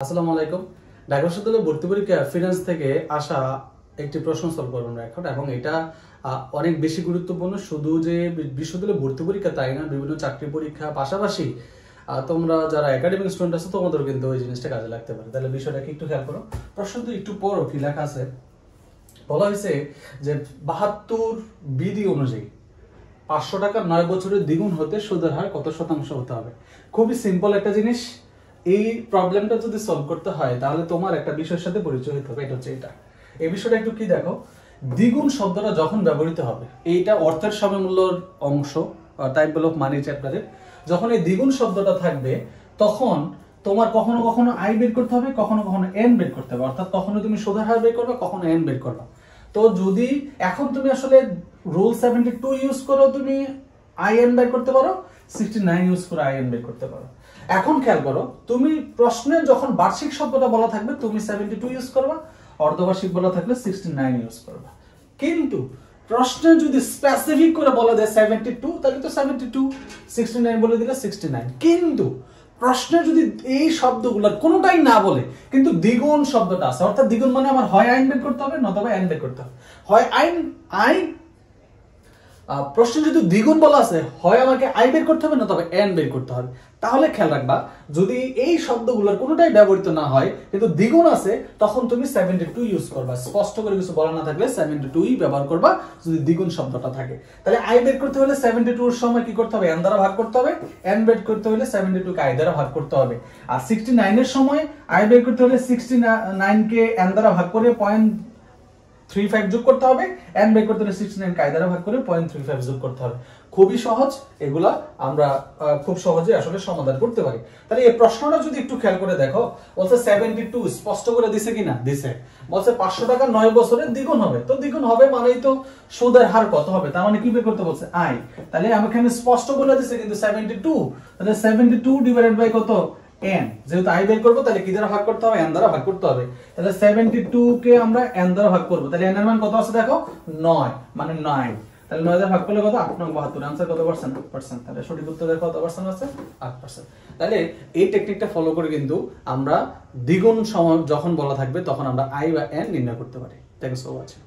আসসালামু আলাইকুম। ঢাকা বিশ্ববিদ্যালয়ের ভর্তি পরীক্ষা ফিনান্স থেকে আসা একটি প্রশ্ন সলভ করব আমরা এখন, এবং এটা অনেক বেশি গুরুত্বপূর্ণ। শুধু যে বিশ্ববিদ্যালয়ের ভর্তি পরীক্ষা তাই না, বিভিন্ন চাকরি পরীক্ষা পাশাপাশি তোমরা যারা একাডেমিক স্টুডেন্ট আছো তোমাদের কিন্তু ওই জিনিসটা কাজে লাগতে পারে। তাহলে বিষয়টাকে একটু খেয়াল করো। প্রশ্নটা একটু পড়ো কি লেখা আছে। বলা হয়েছে যে 72 বিধি অনুযায়ী 500 টাকা 9 বছরের দ্বিগুণ হতে সুদের হার কত শতাংশ হতে হবে। খুবই সিম্পল একটা জিনিস। এই প্রবলেমটা যদি সলভ করতে হয় তাহলে তোমার একটা বিষয়ের সাথে পরিচয় হতে হবে। এটা হচ্ছে এটা, এই বিষয়টা একটু কি দেখো। দ্বিগুণ শব্দটা যখন ব্যবহৃত হবে, এইটা অর্থের সমমূল্যর অংশ, টাইপ অফ মানি চ্যাপ্টারে যখন এই দ্বিগুণ শব্দটা থাকবে তখন তোমার কখনো কখনো আই বের করতে হবে, কখনো কখনো এন বের করতে হবে। অর্থাৎ কখনো তুমি সুদের হার বের করবে, কখনো এন বের করবে। তো যদি এখন তুমি আসলে রুল 72 ইউজ করো, তুমি আই এন বের করতে পারো, 69 ইউজ করে আই এন বের করতে পারো। এখন খেয়াল করো, তুমি প্রশ্নে যখন বার্ষিক শব্দটা বলা থাকবে তুমি 72 ইউজ করবা, অর্ধবার্ষিক বলা থাকলে 69 ইউজ করবা। কিন্তু প্রশ্নে যদি স্পেসিফিক করে বলা দেয় 72, তাহলে তো 72, 69 বলে দিলে 69। কিন্তু প্রশ্নে যদি এই শব্দগুলোর কোনোটাই না বলে কিন্তু দ্বিগুণ শব্দটা আছে, অর্থাৎ দ্বিগুণ মানে আমার হয় আইন বের করতে হবে নতুবা এন বের করতে হবে। হয় আইন প্রশ্নে যদি দ্বিগুণ বলা আছে, হয় আমাকে আই বের করতে হবে নতুবা এন বের করতে হবে। তাহলে খেয়াল রাখবা, যদি এই শব্দগুলোর কোনোটাই ব্যবহৃত না হয় কিন্তু দ্বিগুণ আছে, তখন তুমি 72 ইউজ করবা। স্পষ্ট করে কিছু বলা না থাকলে 72ই ব্যবহার করবা যদি দ্বিগুণ শব্দটা থাকে। তাহলে আই বের করতে হলে 72 এর সময় কি করতে হবে? এন দ্বারা ভাগ করতে হবে। এন বের করতে হলে 72 কে আই দ্বারা ভাগ করতে হবে। আর 69 এর সময় আই বের করতে হলে 69 কে এন দ্বারা ভাগ করে 0.35 যোগ করতে হবে। এন বের করতে হলে 69 কে আই দ্বারা ভাগ করে 0.35 যোগ করতে হবে। খুবই সহজ, এগুলা আমরা খুব সহজে আসলে সমাধান করতে পারি। তাহলে এই প্রশ্নটা যদি একটু খেয়াল করে দেখো, বলছে 72 স্পষ্ট করে দিছে কিনা? দিছে। বলছে 500 টাকা 9 বছরের দ্বিগুণ হবে। তো দ্বিগুণ হবে মানেই তো সুদের হার কত হবে, তার মানে কি বের করতে বলছে? আই। তাহলে আমাকে এখানে স্পষ্ট বলে দিছে কিন্তু 72, তাহলে 72 ডিভাইডেড বাই কত? n। যেহেতু আই বের করব তাহলে কি দ্বারা ভাগ করতে হবে? n দ্বারা ভাগ করতে হবে। তাহলে 72 কে আমরা n দ্বারা ভাগ করব। তাহলে n এর মান কত আছে দেখো? 9, মানে 9। তাহলে 9 দ্বারা ভাগ করলে কত? 8 9 72। आंसर কত পার্সেন্ট? 8%। তাহলে সঠিক উত্তরের কত পার্সেন্ট আছে? 8%। তাহলে এই টেকনিকটা ফলো করে কিন্তু আমরা দ্বিগুণ সময় যখন বলা থাকবে তখন আমরা আই বা n নির্ণয় করতে পারি। Thanks for watching.